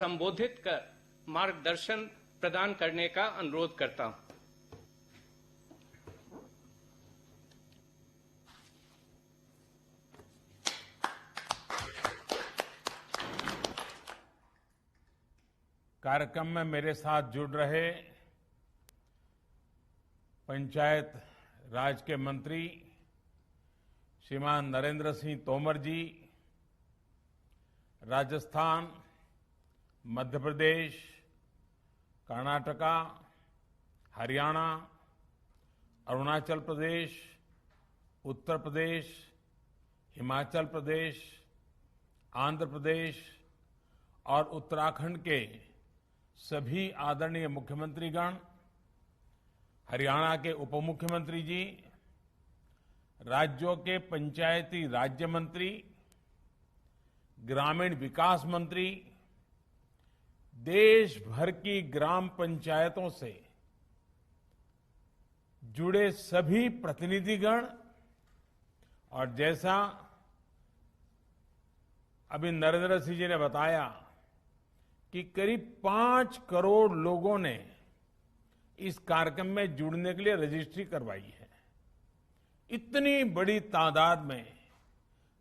संबोधित कर मार्गदर्शन प्रदान करने का अनुरोध करता हूं। कार्यक्रम में मेरे साथ जुड़ रहे पंचायत राज के मंत्री श्रीमान नरेंद्र सिंह तोमर जी, राजस्थान, मध्य प्रदेश, कर्नाटका, हरियाणा, अरुणाचल प्रदेश, उत्तर प्रदेश, हिमाचल प्रदेश, आंध्र प्रदेश और उत्तराखंड के सभी आदरणीय मुख्यमंत्रीगण, हरियाणा के उप मुख्यमंत्री जी, राज्यों के पंचायती राज्य मंत्री, ग्रामीण विकास मंत्री, देश भर की ग्राम पंचायतों से जुड़े सभी प्रतिनिधिगण और जैसा अभी नरेंद्र सिंह जी ने बताया कि करीब 5 करोड़ लोगों ने इस कार्यक्रम में जुड़ने के लिए रजिस्ट्री करवाई है। इतनी बड़ी तादाद में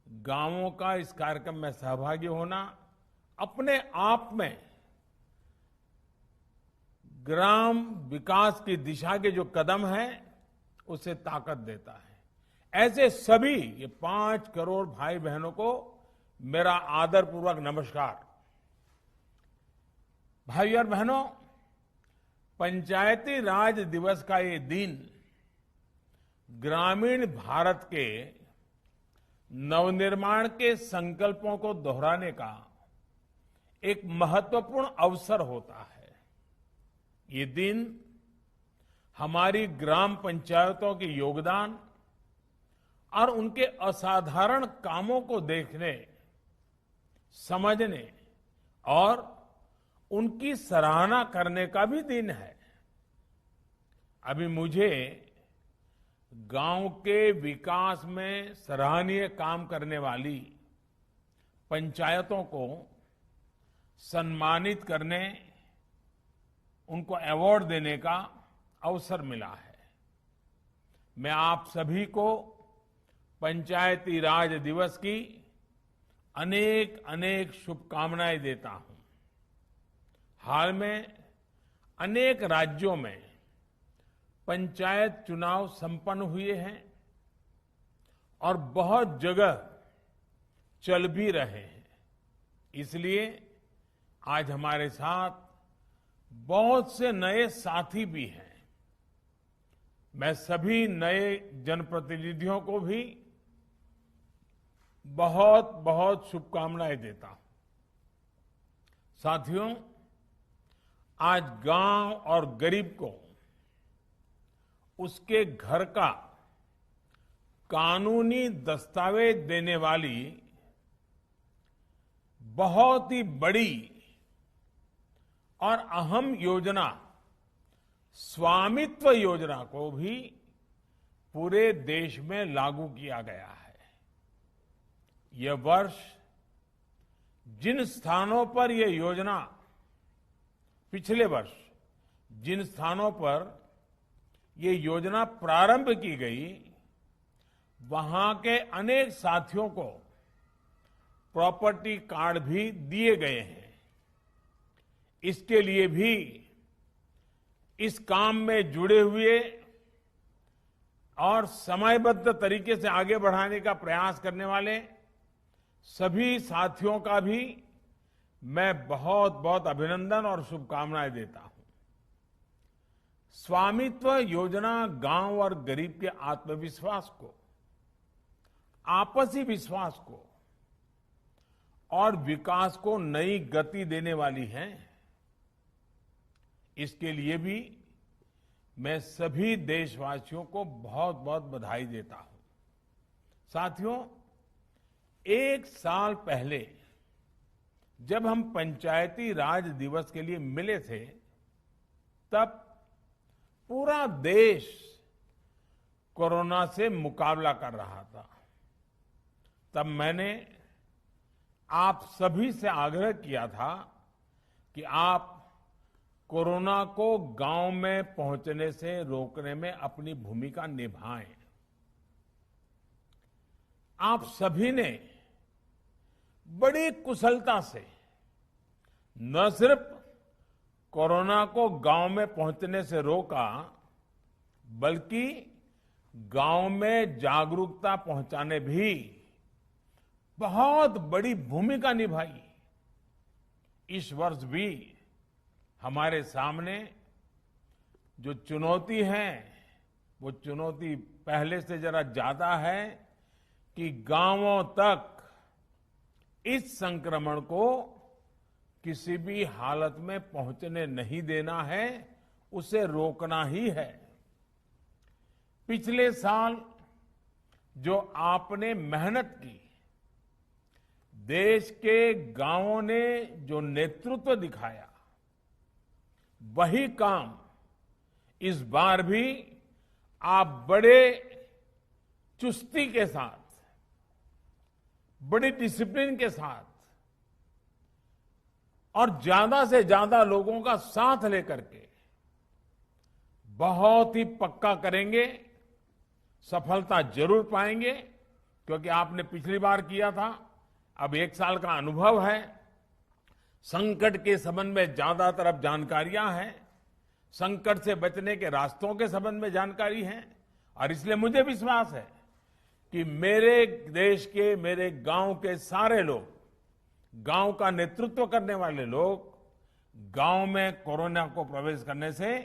गांवों का इस कार्यक्रम में सहभागी होना अपने आप में ग्राम विकास की दिशा के जो कदम हैं उसे ताकत देता है। ऐसे सभी ये 5 करोड़ भाई बहनों को मेरा आदरपूर्वक नमस्कार। भाई और बहनों, पंचायती राज दिवस का ये दिन ग्रामीण भारत के नवनिर्माण के संकल्पों को दोहराने का एक महत्वपूर्ण अवसर होता है। ये दिन हमारी ग्राम पंचायतों के योगदान और उनके असाधारण कामों को देखने, समझने और उनकी सराहना करने का भी दिन है। अभी मुझे गांव के विकास में सराहनीय काम करने वाली पंचायतों को सम्मानित करने, उनको अवार्ड देने का अवसर मिला है। मैं आप सभी को पंचायती राज दिवस की अनेक अनेक शुभकामनाएं देता हूं। हाल में अनेक राज्यों में पंचायत चुनाव संपन्न हुए हैं और बहुत जगह चल भी रहे हैं। इसलिए आज हमारे साथ बहुत से नए साथी भी हैं। मैं सभी नए जनप्रतिनिधियों को भी बहुत बहुत शुभकामनाएं देता हूं। साथियों, आज गांव और गरीब को उसके घर का कानूनी दस्तावेज देने वाली बहुत ही बड़ी और अहम योजना स्वामित्व योजना को भी पूरे देश में लागू किया गया है। यह वर्ष जिन स्थानों पर यह योजना, पिछले वर्ष जिन स्थानों पर ये योजना प्रारंभ की गई, वहां के अनेक साथियों को प्रॉपर्टी कार्ड भी दिए गए हैं। इसके लिए भी इस काम में जुड़े हुए और समयबद्ध तरीके से आगे बढ़ाने का प्रयास करने वाले सभी साथियों का भी मैं बहुत बहुत अभिनंदन और शुभकामनाएं देता हूं। स्वामित्व योजना गांव और गरीब के आत्मविश्वास को, आपसी विश्वास को और विकास को नई गति देने वाली है। इसके लिए भी मैं सभी देशवासियों को बहुत बहुत बधाई देता हूं। साथियों, 1 साल पहले जब हम पंचायती राज दिवस के लिए मिले थे, तब पूरा देश कोरोना से मुकाबला कर रहा था। तब मैंने आप सभी से आग्रह किया था कि आप कोरोना को गांव में पहुंचने से रोकने में अपनी भूमिका निभाएं। आप सभी ने बड़ी कुशलता से न सिर्फ कोरोना को गांव में पहुंचने से रोका, बल्कि गांव में जागरूकता पहुंचाने भी बहुत बड़ी भूमिका निभाई। इस वर्ष भी हमारे सामने जो चुनौती है, वो चुनौती पहले से जरा ज्यादा है कि गांवों तक इस संक्रमण को किसी भी हालत में पहुंचने नहीं देना है, उसे रोकना ही है। पिछले साल जो आपने मेहनत की, देश के गांवों ने जो नेतृत्व दिखाया, वही काम इस बार भी आप बड़े चुस्ती के साथ, बड़ी डिसिप्लिन के साथ और ज्यादा से ज्यादा लोगों का साथ लेकर के बहुत ही पक्का करेंगे, सफलता जरूर पाएंगे। क्योंकि आपने पिछली बार किया था, अब 1 साल का अनुभव है, संकट के संबंध में ज्यादातर अब जानकारियां हैं, संकट से बचने के रास्तों के संबंध में जानकारी है। और इसलिए मुझे विश्वास है कि मेरे देश के, मेरे गांव के सारे लोग, गांव का नेतृत्व करने वाले लोग गांव में कोरोना को प्रवेश करने से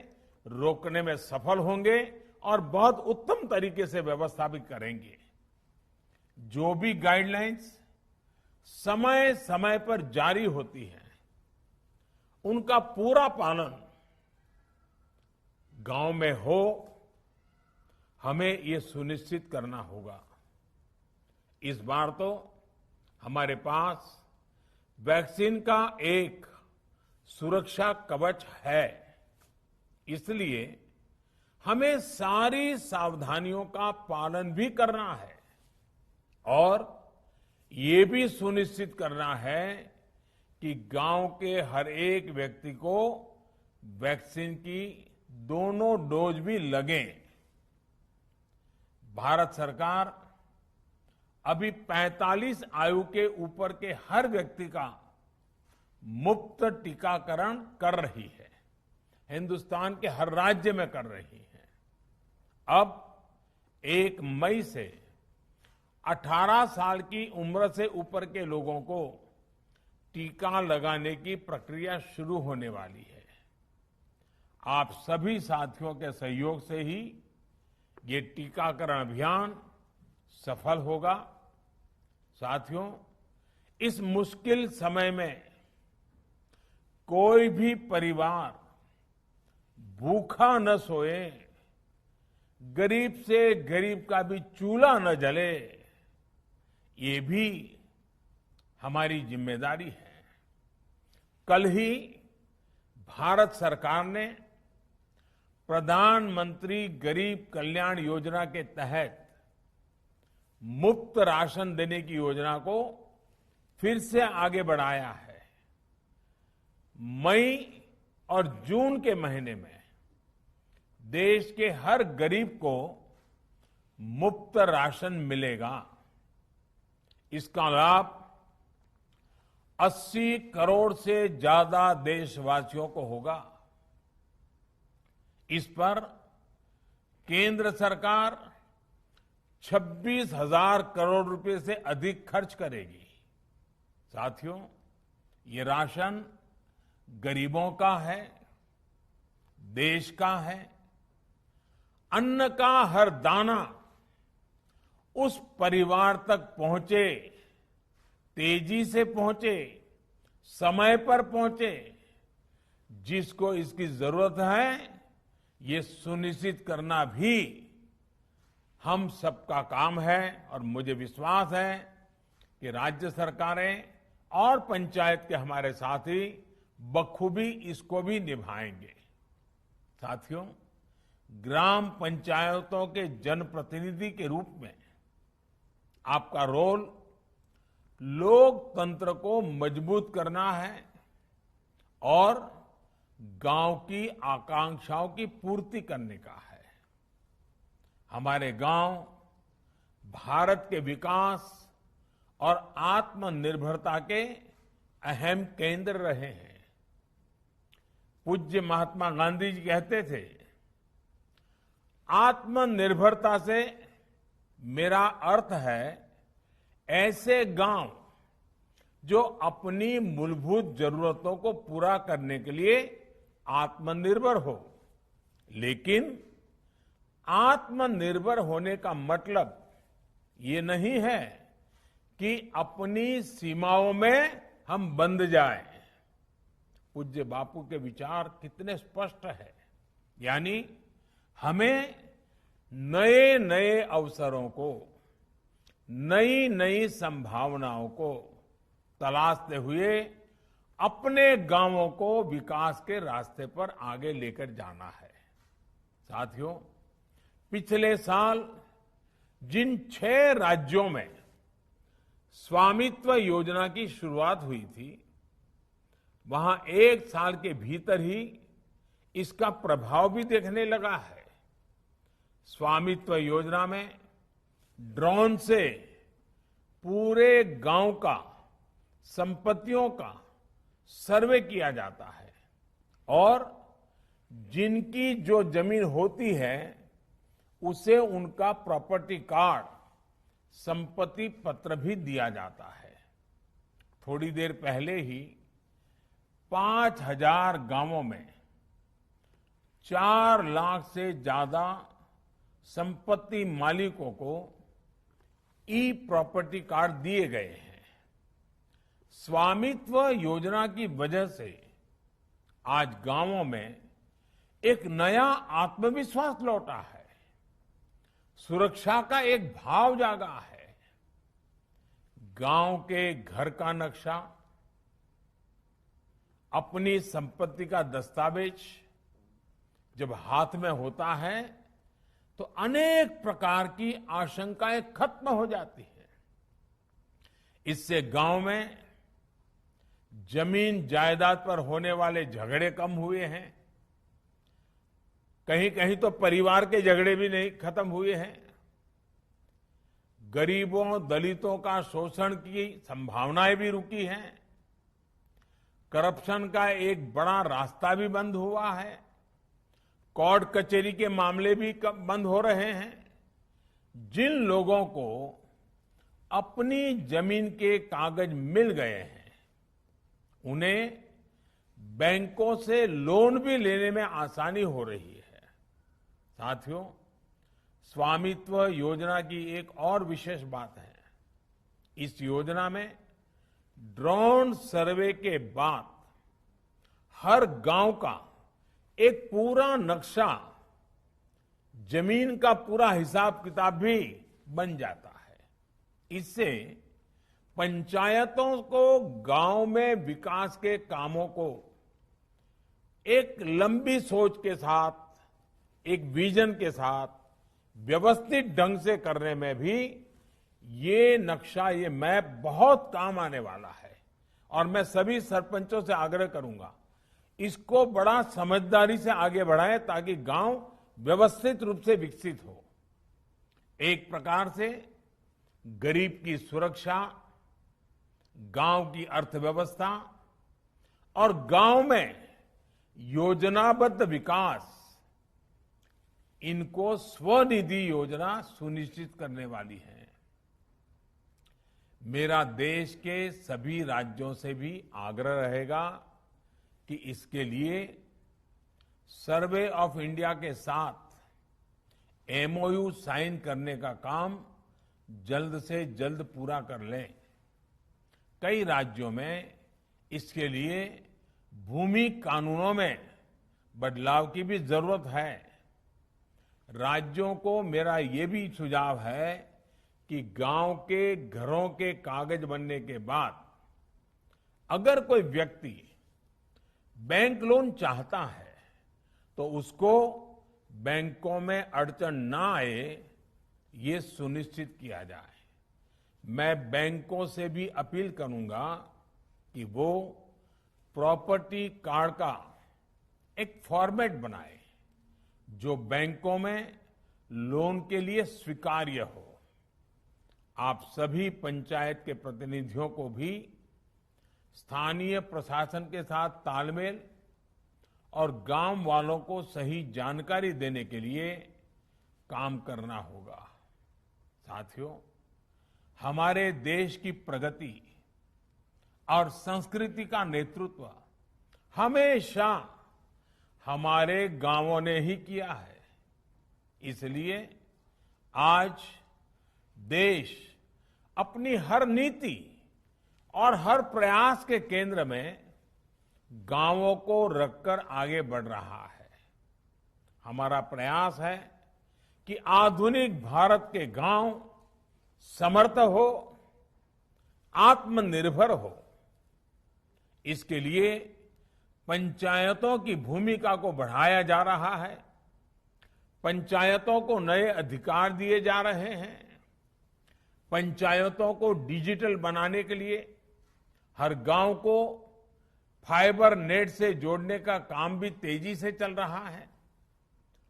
रोकने में सफल होंगे और बहुत उत्तम तरीके से व्यवस्था भी करेंगे। जो भी गाइडलाइंस समय समय पर जारी होती है, उनका पूरा पालन गांव में हो, हमें ये सुनिश्चित करना होगा। इस बार तो हमारे पास वैक्सीन का एक सुरक्षा कवच है, इसलिए हमें सारी सावधानियों का पालन भी करना है और ये भी सुनिश्चित करना है कि गांव के हर एक व्यक्ति को वैक्सीन की दोनों डोज भी लगें। भारत सरकार अभी 45 आयु के ऊपर के हर व्यक्ति का मुफ्त टीकाकरण कर रही है, हिंदुस्तान के हर राज्य में कर रही है। अब 1 मई से 18 साल की उम्र से ऊपर के लोगों को टीका लगाने की प्रक्रिया शुरू होने वाली है। आप सभी साथियों के सहयोग से ही ये टीकाकरण अभियान सफल होगा। साथियों, इस मुश्किल समय में कोई भी परिवार भूखा न सोए, गरीब से गरीब का भी चूल्हा न जले, ये भी हमारी जिम्मेदारी है। कल ही भारत सरकार ने प्रधानमंत्री गरीब कल्याण योजना के तहत मुफ्त राशन देने की योजना को फिर से आगे बढ़ाया है। मई और जून के महीने में देश के हर गरीब को मुफ्त राशन मिलेगा। इसका लाभ 80 करोड़ से ज्यादा देशवासियों को होगा। इस पर केंद्र सरकार 26,000 करोड़ रुपए से अधिक खर्च करेगी। साथियों, ये राशन गरीबों का है, देश का है। अन्न का हर दाना उस परिवार तक पहुंचे, तेजी से पहुंचे, समय पर पहुंचे, जिसको इसकी जरूरत है, ये सुनिश्चित करना भी हम सबका काम है। और मुझे विश्वास है कि राज्य सरकारें और पंचायत के हमारे साथी बखूबी इसको भी निभाएंगे। साथियों, ग्राम पंचायतों के जनप्रतिनिधि के रूप में आपका रोल लोकतंत्र को मजबूत करना है और गांव की आकांक्षाओं की पूर्ति करने का है। हमारे गांव भारत के विकास और आत्मनिर्भरता के अहम केंद्र रहे हैं। पूज्य महात्मा गांधी जी कहते थे, आत्मनिर्भरता से मेरा अर्थ है ऐसे गांव जो अपनी मूलभूत जरूरतों को पूरा करने के लिए आत्मनिर्भर हो। लेकिन आत्मनिर्भर होने का मतलब ये नहीं है कि अपनी सीमाओं में हम बंध जाएं। पूज्य बापू के विचार कितने स्पष्ट है। यानी हमें नए नए अवसरों को, नई नई संभावनाओं को तलाशते हुए अपने गांवों को विकास के रास्ते पर आगे लेकर जाना है। साथियों, पिछले साल जिन 6 राज्यों में स्वामित्व योजना की शुरुआत हुई थी, वहां 1 साल के भीतर ही इसका प्रभाव भी देखने लगा है। स्वामित्व योजना में ड्रोन से पूरे गांव का, संपत्तियों का सर्वे किया जाता है और जिनकी जो जमीन होती है उसे उनका प्रॉपर्टी कार्ड, संपत्ति पत्र भी दिया जाता है। थोड़ी देर पहले ही 5,000 गांवों में 4 लाख से ज्यादा संपत्ति मालिकों को ई प्रॉपर्टी कार्ड दिए गए हैं। स्वामित्व योजना की वजह से आज गांवों में एक नया आत्मविश्वास लौटा है, सुरक्षा का एक भाव जागा है। गांव के घर का नक्शा, अपनी संपत्ति का दस्तावेज जब हाथ में होता है तो अनेक प्रकार की आशंकाएं खत्म हो जाती हैं। इससे गांव में जमीन जायदाद पर होने वाले झगड़े कम हुए हैं। कहीं कहीं तो परिवार के झगड़े भी नहीं खत्म हुए हैं। गरीबों, दलितों का शोषण की संभावनाएं भी रुकी हैं। करप्शन का एक बड़ा रास्ता भी बंद हुआ है। कोर्ट कचहरी के मामले भी बंद हो रहे हैं। जिन लोगों को अपनी जमीन के कागज मिल गए हैं, उन्हें बैंकों से लोन भी लेने में आसानी हो रही है। साथियों, स्वामित्व योजना की एक और विशेष बात है। इस योजना में ड्रोन सर्वे के बाद हर गांव का एक पूरा नक्शा, जमीन का पूरा हिसाब किताब भी बन जाता है। इससे पंचायतों को गांव में विकास के कामों को एक लंबी सोच के साथ, एक विजन के साथ व्यवस्थित ढंग से करने में भी ये नक्शा, ये मैप बहुत काम आने वाला है। और मैं सभी सरपंचों से आग्रह करूंगा, इसको बड़ा समझदारी से आगे बढ़ाएं ताकि गांव व्यवस्थित रूप से विकसित हो। एक प्रकार से गरीब की सुरक्षा, गांव की अर्थव्यवस्था और गांव में योजनाबद्ध विकास, इनको स्वनिधि योजना सुनिश्चित करने वाली है। मेरा देश के सभी राज्यों से भी आग्रह रहेगा कि इसके लिए सर्वे ऑफ इंडिया के साथ एमओयू साइन करने का काम जल्द से जल्द पूरा कर लें। कई राज्यों में इसके लिए भूमि कानूनों में बदलाव की भी जरूरत है। राज्यों को मेरा ये भी सुझाव है कि गांव के घरों के कागज बनने के बाद अगर कोई व्यक्ति बैंक लोन चाहता है तो उसको बैंकों में अड़चन ना आए, ये सुनिश्चित किया जाए। मैं बैंकों से भी अपील करूंगा कि वो प्रॉपर्टी कार्ड का एक फॉर्मेट बनाए जो बैंकों में लोन के लिए स्वीकार्य हो। आप सभी पंचायत के प्रतिनिधियों को भी स्थानीय प्रशासन के साथ तालमेल और गांव वालों को सही जानकारी देने के लिए काम करना होगा। साथियों, हमारे देश की प्रगति और संस्कृति का नेतृत्व हमेशा हमारे गांवों ने ही किया है। इसलिए आज देश अपनी हर नीति और हर प्रयास के केंद्र में गांवों को रखकर आगे बढ़ रहा है। हमारा प्रयास है कि आधुनिक भारत के गांव समर्थ हो, आत्मनिर्भर हो। इसके लिए पंचायतों की भूमिका को बढ़ाया जा रहा है। पंचायतों को नए अधिकार दिए जा रहे हैं। पंचायतों को डिजिटल बनाने के लिए हर गांव को फाइबर नेट से जोड़ने का काम भी तेजी से चल रहा है।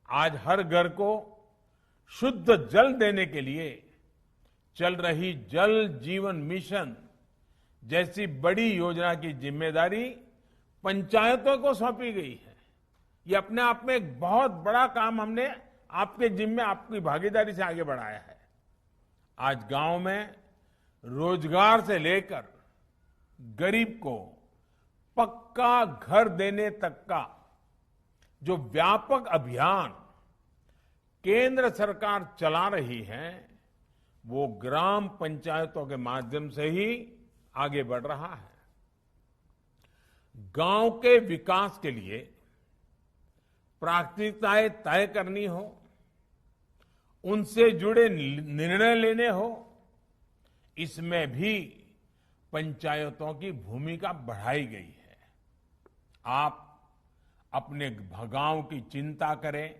आज हर घर को शुद्ध जल देने के लिए चल रही जल जीवन मिशन जैसी बड़ी योजना की जिम्मेदारी पंचायतों को सौंपी गई है। ये अपने आप में एक बहुत बड़ा काम हमने आपके जिम्मे, आपकी भागीदारी से आगे बढ़ाया है। आज गांव में रोजगार से लेकर गरीब को पक्का घर देने तक का जो व्यापक अभियान केंद्र सरकार चला रही है, वो ग्राम पंचायतों के माध्यम से ही आगे बढ़ रहा है। गांव के विकास के लिए प्राथमिकताएं तय करनी हो, उनसे जुड़े निर्णय लेने हो, इसमें भी पंचायतों की भूमिका बढ़ाई गई है। आप अपने गांव की चिंता करें,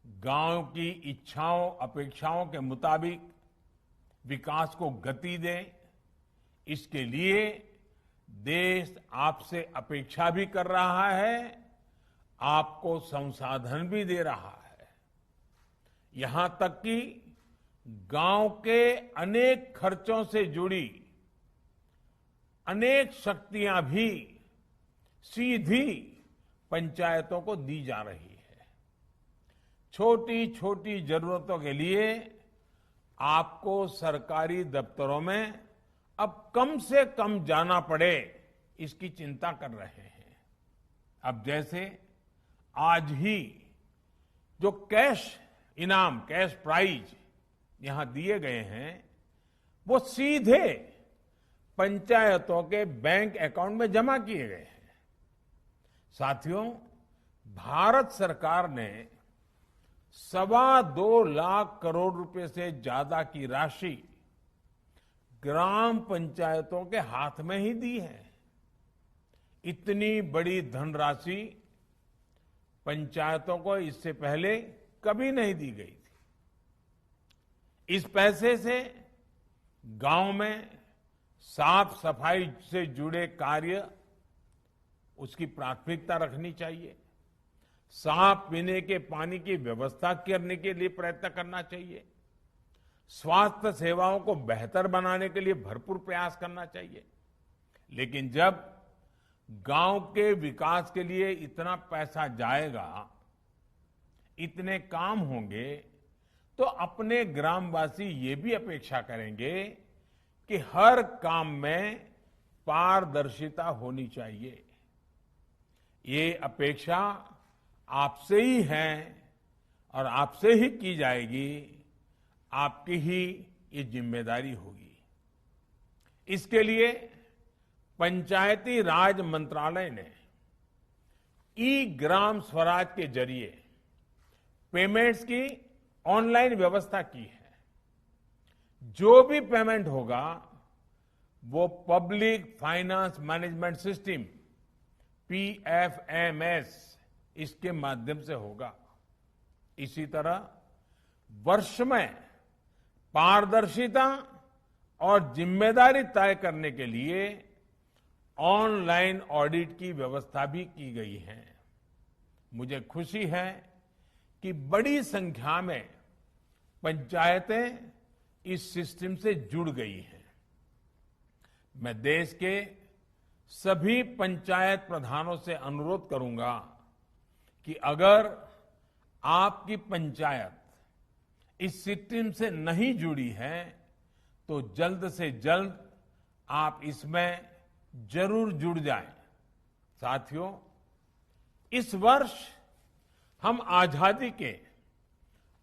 गांव की इच्छाओं अपेक्षाओं के मुताबिक विकास को गति दें। इसके लिए देश आपसे अपेक्षा भी कर रहा है, आपको संसाधन भी दे रहा है। यहां तक कि गांव के अनेक खर्चों से जुड़ी अनेक शक्तियां भी सीधी पंचायतों को दी जा रही है। छोटी छोटी जरूरतों के लिए आपको सरकारी दफ्तरों में अब कम से कम जाना पड़े, इसकी चिंता कर रहे हैं। अब जैसे आज ही जो कैश इनाम, कैश प्राइज यहां दिए गए हैं, वो सीधे पंचायतों के बैंक अकाउंट में जमा किए गए हैं। साथियों, भारत सरकार ने 2.25 लाख करोड़ रुपए से ज्यादा की राशि ग्राम पंचायतों के हाथ में ही दी है। इतनी बड़ी धनराशि पंचायतों को इससे पहले कभी नहीं दी गई थी। इस पैसे से गांव में साफ सफाई से जुड़े कार्य, उसकी प्राथमिकता रखनी चाहिए। साफ पीने के पानी की व्यवस्था करने के लिए प्रयत्न करना चाहिए। स्वास्थ्य सेवाओं को बेहतर बनाने के लिए भरपूर प्रयास करना चाहिए। लेकिन जब गांव के विकास के लिए इतना पैसा जाएगा, इतने काम होंगे, तो अपने ग्रामवासी ये भी अपेक्षा करेंगे कि हर काम में पारदर्शिता होनी चाहिए। ये अपेक्षा आपसे ही है और आपसे ही की जाएगी। आपकी ही ये जिम्मेदारी होगी। इसके लिए पंचायती राज मंत्रालय ने ई ग्राम स्वराज के जरिए पेमेंट्स की ऑनलाइन व्यवस्था की है। जो भी पेमेंट होगा वो public finance management system PFMS इसके माध्यम से होगा। इसी तरह वर्ष में पारदर्शिता और जिम्मेदारी तय करने के लिए ऑनलाइन ऑडिट की व्यवस्था भी की गई है। मुझे खुशी है कि बड़ी संख्या में पंचायतें इस सिस्टम से जुड़ गई हैं। मैं देश के सभी पंचायत प्रधानों से अनुरोध करूंगा कि अगर आपकी पंचायत इस सिस्टम से नहीं जुड़ी है तो जल्द से जल्द आप इसमें जरूर जुड़ जाएं। साथियों, इस वर्ष हम आजादी के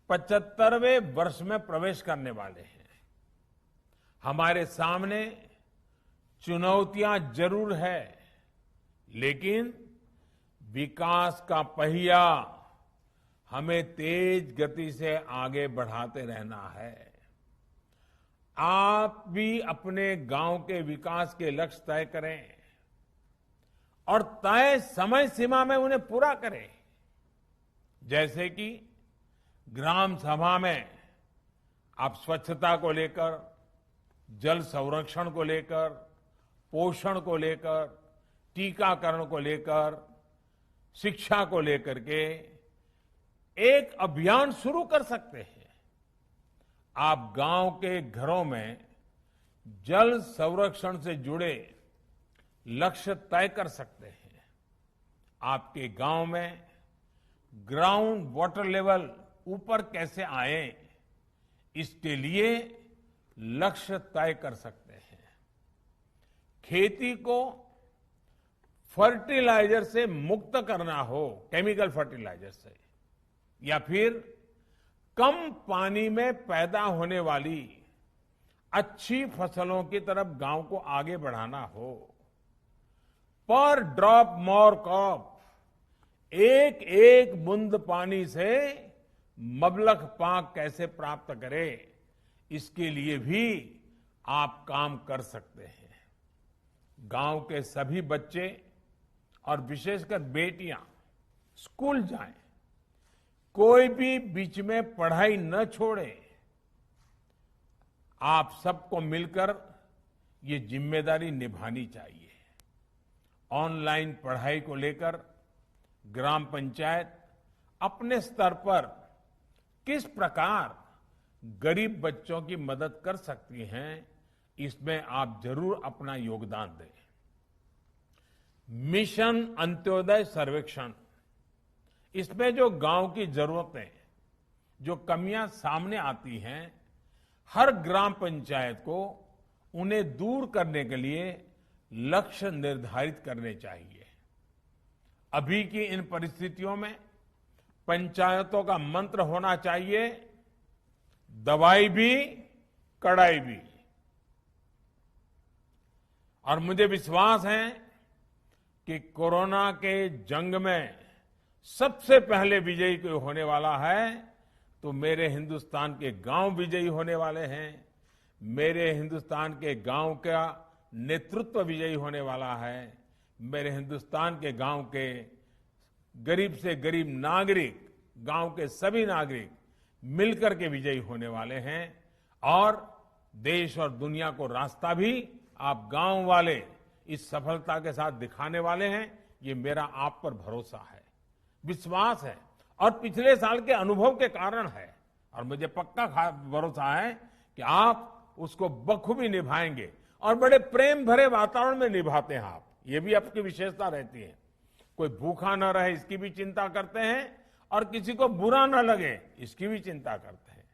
75वें वर्ष में प्रवेश करने वाले हैं। हमारे सामने चुनौतियां जरूर है, लेकिन विकास का पहिया हमें तेज गति से आगे बढ़ाते रहना है। आप भी अपने गांव के विकास के लक्ष्य तय करें और तय समय सीमा में उन्हें पूरा करें। जैसे कि ग्राम सभा में आप स्वच्छता को लेकर, जल संरक्षण को लेकर, पोषण को लेकर, टीकाकरण को लेकर, शिक्षा को लेकर के एक अभियान शुरू कर सकते हैं। आप गांव के घरों में जल संरक्षण से जुड़े लक्ष्य तय कर सकते हैं। आपके गांव में ग्राउंड वाटर लेवल ऊपर कैसे आए, इसके लिए लक्ष्य तय कर सकते हैं। खेती को फर्टिलाइजर से मुक्त करना हो, केमिकल फर्टिलाइजर से, या फिर कम पानी में पैदा होने वाली अच्छी फसलों की तरफ गांव को आगे बढ़ाना हो, पर ड्रॉप मोर क्रॉप, एक एक बूंद पानी से मबलख पाक कैसे प्राप्त करें, इसके लिए भी आप काम कर सकते हैं। गांव के सभी बच्चे और विशेषकर बेटियां स्कूल जाएं, कोई भी बीच में पढ़ाई न छोड़े। आप सबको मिलकर ये जिम्मेदारी निभानी चाहिए। ऑनलाइन पढ़ाई को लेकर ग्राम पंचायत अपने स्तर पर किस प्रकार गरीब बच्चों की मदद कर सकती हैं, इसमें आप जरूर अपना योगदान दें। मिशन अंत्योदय सर्वेक्षण, इसमें जो गांव की जरूरतें, जो कमियां सामने आती हैं, हर ग्राम पंचायत को उन्हें दूर करने के लिए लक्ष्य निर्धारित करने चाहिए। अभी की इन परिस्थितियों में पंचायतों का मंत्र होना चाहिए, दवाई भी कड़ाई भी। और मुझे विश्वास है कि कोरोना के जंग में सबसे पहले विजयी कोई होने वाला है तो मेरे हिंदुस्तान के गांव विजयी होने वाले हैं। मेरे हिंदुस्तान के गांव का नेतृत्व विजयी होने वाला है। मेरे हिंदुस्तान के गांव के गरीब से गरीब नागरिक, गांव के सभी नागरिक मिलकर के विजयी होने वाले हैं। और देश और दुनिया को रास्ता भी आप गांव वाले इस सफलता के साथ दिखाने वाले हैं। ये मेरा आप पर भरोसा है, विश्वास है और पिछले साल के अनुभव के कारण है। और मुझे पक्का भरोसा है कि आप उसको बखूबी निभाएंगे और बड़े प्रेम भरे वातावरण में निभाते हैं आप। ये भी आपकी विशेषता रहती है। कोई भूखा न रहे इसकी भी चिंता करते हैं और किसी को बुरा न लगे इसकी भी चिंता करते हैं।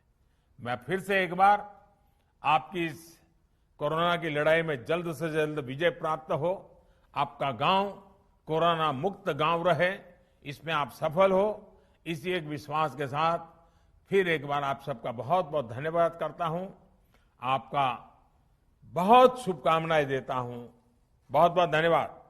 मैं फिर से एक बार आपकी इस कोरोना की लड़ाई में जल्द से जल्द विजय प्राप्त हो, आपका गांव कोरोना मुक्त गांव रहे, इसमें आप सफल हो, इसी एक विश्वास के साथ फिर एक बार आप सबका बहुत बहुत धन्यवाद करता हूं। आपका बहुत शुभकामनाएं देता हूं। बहुत बहुत धन्यवाद।